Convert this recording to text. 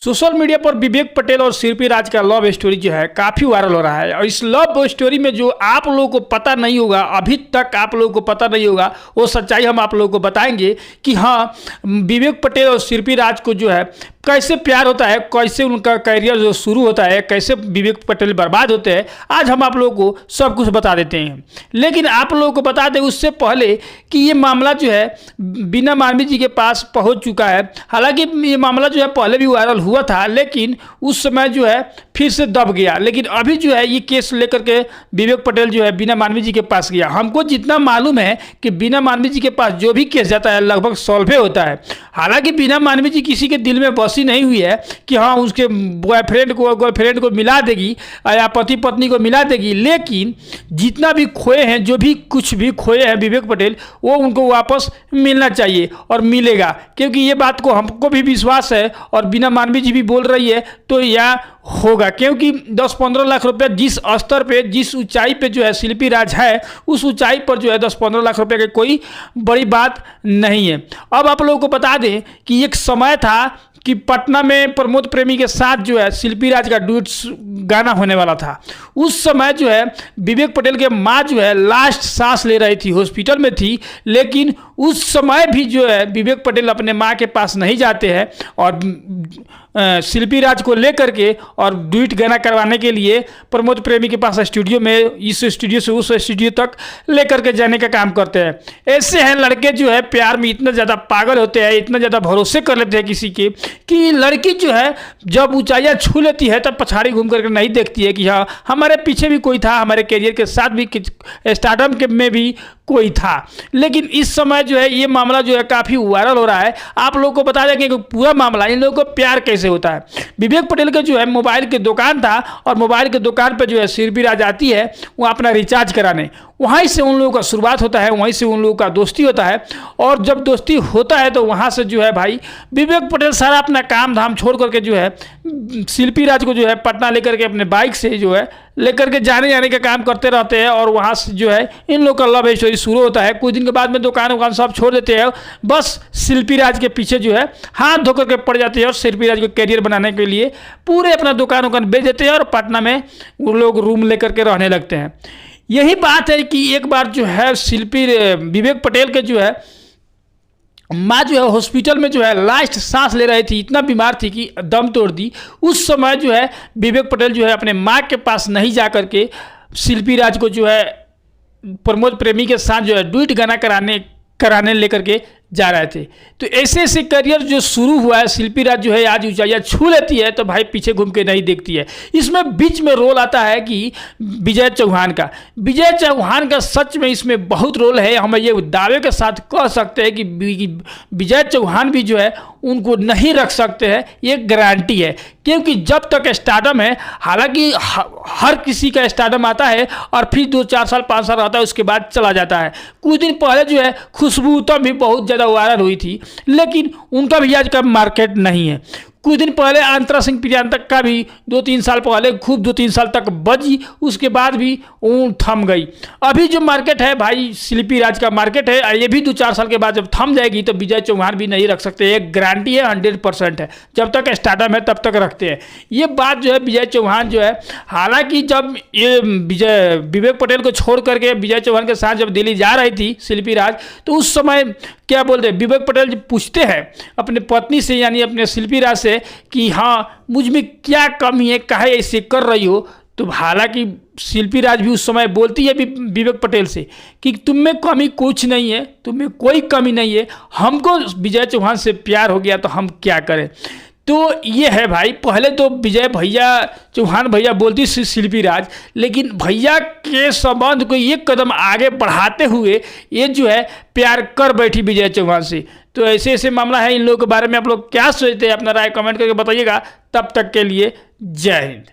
Social media पर विवेक पटेल और शिल्पी राज का लव स्टोरी जो है काफ़ी वायरल हो रहा है। और इस लव स्टोरी में जो आप लोगों को पता नहीं होगा, अभी तक आप लोगों को पता नहीं होगा, वो सच्चाई हम आप लोगों को बताएंगे कि हाँ, विवेक पटेल और शिल्पी राज को जो है कैसे प्यार होता है, कैसे उनका करियर जो शुरू होता है, कैसे विवेक पटेल बर्बाद होते हैं, आज हम आप लोगों को सब कुछ बता देते हैं। लेकिन आप लोगों को बता दें उससे पहले कि ये मामला जो है बीना मार्मी जी के पास पहुंच चुका है। हालांकि ये मामला जो है पहले भी वायरल हुआ था, लेकिन उस समय जो है फिर से दब गया। लेकिन अभी जो है ये केस लेकर के विवेक पटेल जो है बीना मार्मी जी के पास गया। हमको जितना मालूम है कि बीना मार्मी जी के पास जो भी केस जाता है लगभग सॉल्व होता है। हालांकि बीना मार्मी जी किसी के दिल में बसी नहीं हुई है कि हाँ उसके बॉयफ्रेंड को गर्लफ्रेंड को मिला देगी या पति पत्नी को मिला देगी, लेकिन जितना भी खोए हैं, जो भी कुछ भी खोए हैं विवेक पटेल, वो उनको वापस मिलना चाहिए और मिलेगा। क्योंकि ये बात को हमको भी विश्वास है और बीना मार्मी जी भी बोल रही है तो यह होगा। क्योंकि 10-15 लाख रुपया जिस स्तर पे, जिस ऊंचाई पे जो है शिल्पी राज है, उस ऊंचाई पर जो है 10-15 लाख रुपये की कोई बड़ी बात नहीं है। अब आप लोगों को बता दें कि एक समय था कि पटना में प्रमोद प्रेमी के साथ जो है शिल्पी राज का डुएट गाना होने वाला था। उस समय जो है विवेक पटेल के माँ जो है लास्ट सांस ले रही थी, हॉस्पिटल में थी। लेकिन उस समय भी जो है विवेक पटेल अपने माँ के पास नहीं जाते हैं और शिल्पी राज को लेकर के और डुएट गाना करवाने के लिए प्रमोद प्रेमी के पास स्टूडियो में, इस स्टूडियो से उस स्टूडियो तक लेकर के जाने का काम करते हैं। ऐसे हैं लड़के जो है प्यार में इतना ज़्यादा पागल होते हैं, इतना ज़्यादा भरोसे कर लेते हैं किसी के, कि लड़की जो है जब ऊंचाइयाँ छू लेती है तब पछाड़ी घूम करके नहीं देखती है कि हाँ हमारे पीछे भी कोई था, हमारे करियर के साथ भी स्टार्टअप के में भी कोई था। लेकिन इस समय जो है ये मामला जो है काफ़ी वायरल हो रहा है। आप लोगों को बता दें कि पूरा मामला, इन लोगों को प्यार कैसे होता है। विवेक पटेल का जो है मोबाइल की दुकान था और मोबाइल की दुकान पर जो है शिल्पी राज आती है वो अपना रिचार्ज कराने, वहीं से उन लोगों का शुरुआत होता है, वहीं से उन लोगों का दोस्ती होता है। और जब दोस्ती होता है तो वहाँ से जो है भाई विवेक पटेल सारा अपना काम धाम छोड़ करके जो है शिल्पी राज को जो है पटना लेकर के अपने बाइक से जो है लेकर के जाने का काम करते रहते हैं। और वहाँ से जो है इन लोग का लव स्टोरी शुरू होता है। कुछ दिन के बाद में दुकान सब छोड़ देते हैं, बस शिल्पी राज के पीछे जो है हाथ धो करके पड़ जाते हैं और शिल्पी राज को करियर बनाने के लिए पूरे अपना दुकान बेच देते हैं और पटना में वो लोग रूम लेकर के रहने लगते हैं। यही बात है कि एक बार जो है विवेक पटेल के जो है माँ जो है हॉस्पिटल में जो है लास्ट सांस ले रही थी, इतना बीमार थी कि दम तोड़ दी। उस समय जो है विवेक पटेल जो है अपने माँ के पास नहीं जा करके शिल्पी राज को जो है प्रमोद प्रेमी के साथ जो है डुएट गाना कराने लेकर के जा रहे थे। तो ऐसे ऐसे करियर जो शुरू हुआ है, शिल्पी राज जो है आज ऊंचाइयाँ छू लेती है तो भाई पीछे घूम के नहीं देखती है। इसमें बीच में रोल आता है कि विजय चौहान का सच में इसमें बहुत रोल है। हम ये दावे के साथ कह सकते हैं कि विजय चौहान भी जो है उनको नहीं रख सकते हैं, ये गारंटी है। क्योंकि जब तक स्टारडम है, हालांकि हर किसी का स्टारडम आता है और फिर 2-4 साल 5 साल रहता है, उसके बाद चला जाता है। कुछ दिन पहले जो है खुशबू तब भी बहुत ज़्यादा वायरल हुई थी, लेकिन उनका भी आज का मार्केट नहीं है। कुछ दिन पहले अंतरा सिंह प्रियंका का भी 2-3 साल पहले खूब 2-3 साल तक बजी, उसके बाद भी वो थम गई। अभी जो मार्केट है भाई शिल्पी राज का मार्केट है, ये भी 2-4 साल के बाद जब थम जाएगी तो विजय चौहान भी नहीं रख सकते। एक गारंटी है, 100% है। जब तक स्टार्टअप है तब तक रखते हैं। ये बात जो है विजय चौहान जो है, हालांकि जब ये विवेक पटेल को छोड़ करके विजय चौहान के साथ जब दिल्ली जा रही थी शिल्पी राज, तो उस समय क्या बोलते हैं विवेक पटेल जब पूछते हैं अपने पत्नी से, यानी अपने शिल्पी राज से, कि हाँ मुझ में क्या कमी है, काहे ऐसे कर रही हो। तो हालांकि शिल्पी राज भी उस समय बोलती है विवेक पटेल से कि तुम में कमी कुछ नहीं है, तुम में कोई कमी नहीं है, हमको विजय चौहान से प्यार हो गया तो हम क्या करें। तो ये है भाई, पहले तो विजय भैया चौहान भैया बोलती शिल्पी राज, लेकिन भैया के संबंध को एक कदम आगे बढ़ाते हुए ये जो है प्यार कर बैठी विजय चौहान से। तो ऐसे ऐसे मामला है। इन लोगों के बारे में आप लोग क्या सोचते हैं, अपना राय कमेंट करके बताइएगा। तब तक के लिए जय हिंद।